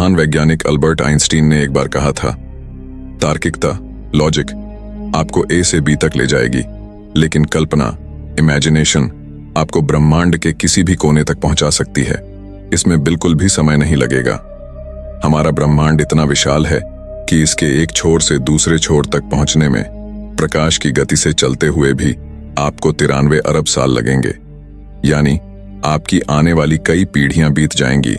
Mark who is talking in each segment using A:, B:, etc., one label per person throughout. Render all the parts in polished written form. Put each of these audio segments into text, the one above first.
A: महान वैज्ञानिक Albert Einstein ने एक बार कहा था, तार्किकता, लॉजिक आपको ए से बी तक ले जाएगी, लेकिन कल्पना, इमेजिनेशन आपको ब्रह्मांड के किसी भी कोने तक पहुंचा सकती है। इसमें बिल्कुल भी समय नहीं लगेगा। हमारा ब्रह्मांड इतना विशाल है कि इसके एक छोर से दूसरे छोर तक पहुंचने में प्रकाश की गति से चलते हुए भी आपको 93 अरब साल लगेंगे। यानी आपकी आने वाली कई पीढ़ियां बीत जाएंगी,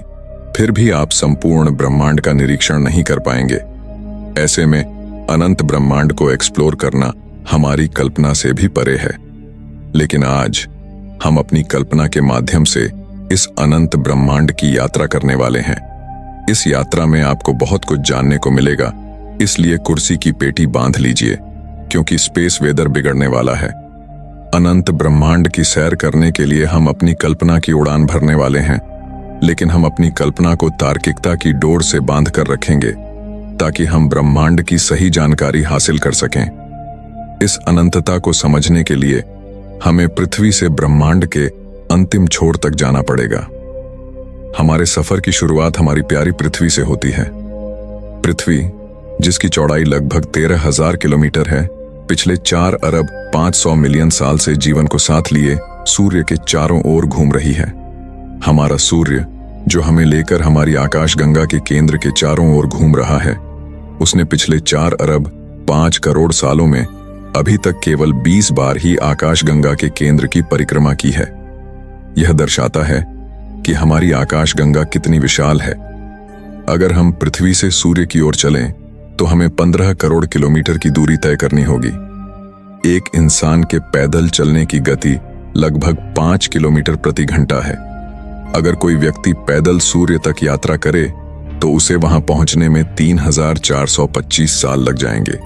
A: फिर भी आप संपूर्ण ब्रह्मांड का निरीक्षण नहीं कर पाएंगे। ऐसे में अनंत ब्रह्मांड को एक्सप्लोर करना हमारी कल्पना से भी परे है। लेकिन आज हम अपनी कल्पना के माध्यम से इस अनंत ब्रह्मांड की यात्रा करने वाले हैं। इस यात्रा में आपको बहुत कुछ जानने को मिलेगा, इसलिए कुर्सी की पेटी बांध लीजिए, क्योंकि स्पेस वेदर बिगड़ने वाला है। अनंत ब्रह्मांड की सैर करने के लिए हम अपनी कल्पना की उड़ान भरने वाले हैं, लेकिन हम अपनी कल्पना को तार्किकता की डोर से बांध कर रखेंगे ताकि हम ब्रह्मांड की सही जानकारी हासिल कर सकें। इस अनंतता को समझने के लिए हमें पृथ्वी से ब्रह्मांड के अंतिम छोर तक जाना पड़ेगा। हमारे सफर की शुरुआत हमारी प्यारी पृथ्वी से होती है। पृथ्वी, जिसकी चौड़ाई लगभग 13,000 किलोमीटर है, पिछले 4 अरब 500 मिलियन साल से जीवन को साथ लिए सूर्य के चारों ओर घूम रही है। हमारा सूर्य, जो हमें लेकर हमारी आकाशगंगा के केंद्र के चारों ओर घूम रहा है, उसने पिछले 4 अरब 5 करोड़ सालों में अभी तक केवल 20 बार ही आकाशगंगा के केंद्र की परिक्रमा की है। यह दर्शाता है कि हमारी आकाशगंगा कितनी विशाल है। अगर हम पृथ्वी से सूर्य की ओर चलें तो हमें 15 करोड़ किलोमीटर की दूरी तय करनी होगी। एक इंसान के पैदल चलने की गति लगभग 5 किलोमीटर प्रति घंटा है। अगर कोई व्यक्ति पैदल सूर्य तक यात्रा करे तो उसे वहां पहुंचने में 3,425 साल लग जाएंगे।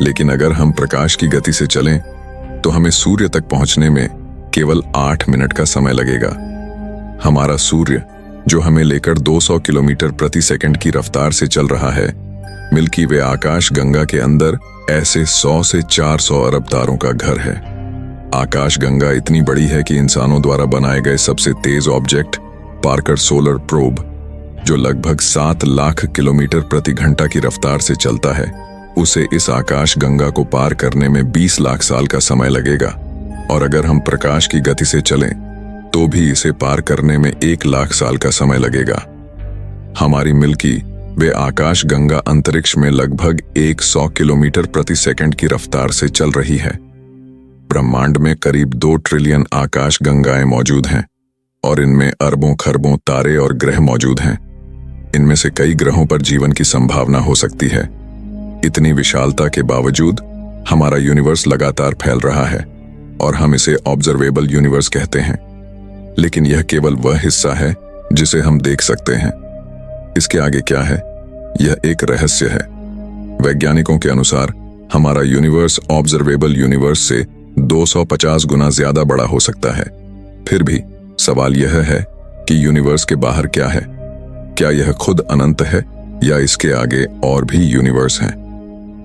A: लेकिन अगर हम प्रकाश की गति से चलें तो हमें सूर्य तक पहुंचने में केवल 8 मिनट का समय लगेगा। हमारा सूर्य, जो हमें लेकर 200 किलोमीटर प्रति सेकंड की रफ्तार से चल रहा है, मिल्की वे आकाश गंगा के अंदर ऐसे 100 से 400 अरब तारों का घर है। आकाश गंगा इतनी बड़ी है कि इंसानों द्वारा बनाए गए सबसे तेज ऑब्जेक्ट, पार्कर सोलर प्रोब, जो लगभग 7 लाख किलोमीटर प्रति घंटा की रफ्तार से चलता है, उसे इस आकाश गंगा को पार करने में 20 लाख साल का समय लगेगा। और अगर हम प्रकाश की गति से चलें तो भी इसे पार करने में 1 लाख साल का समय लगेगा। हमारी मिल्की वे आकाश गंगा अंतरिक्ष में लगभग 100 किलोमीटर प्रति सेकंड की रफ्तार से चल रही है। ब्रह्मांड में करीब 2 ट्रिलियन आकाश गंगाएं मौजूद हैं और इनमें अरबों खरबों तारे और ग्रह मौजूद हैं। इनमें से कई ग्रहों पर जीवन की संभावना हो सकती है। इतनी विशालता के बावजूद हमारा यूनिवर्स लगातार फैल रहा है और हम इसे ऑब्जर्वेबल यूनिवर्स कहते हैं। लेकिन यह केवल वह हिस्सा है जिसे हम देख सकते हैं। इसके आगे क्या है, यह एक रहस्य है। वैज्ञानिकों के अनुसार हमारा यूनिवर्स ऑब्जर्वेबल यूनिवर्स से 250 गुना ज्यादा बड़ा हो सकता है। फिर भी सवाल यह है कि यूनिवर्स के बाहर क्या है? क्या यह खुद अनंत है या इसके आगे और भी यूनिवर्स हैं?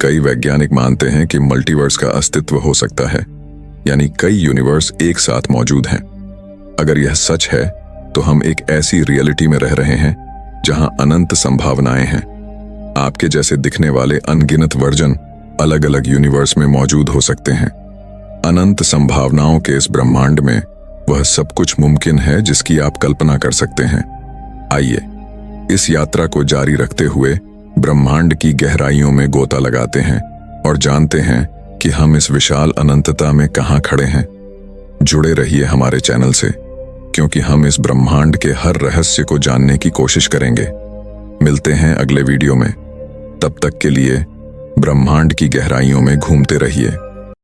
A: कई वैज्ञानिक मानते हैं कि मल्टीवर्स का अस्तित्व हो सकता है, यानी कई यूनिवर्स एक साथ मौजूद हैं। अगर यह सच है तो हम एक ऐसी रियलिटी में रह रहे हैं जहां अनंत संभावनाएं हैं। आपके जैसे दिखने वाले अनगिनत वर्जन अलग अलग यूनिवर्स में मौजूद हो सकते हैं। अनंत संभावनाओं के इस ब्रह्मांड में वह सब कुछ मुमकिन है जिसकी आप कल्पना कर सकते हैं। आइए इस यात्रा को जारी रखते हुए ब्रह्मांड की गहराइयों में गोता लगाते हैं और जानते हैं कि हम इस विशाल अनंतता में कहां खड़े हैं। जुड़े रहिए हमारे चैनल से, क्योंकि हम इस ब्रह्मांड के हर रहस्य को जानने की कोशिश करेंगे। मिलते हैं अगले वीडियो में। तब तक के लिए ब्रह्मांड की गहराइयों में घूमते रहिए।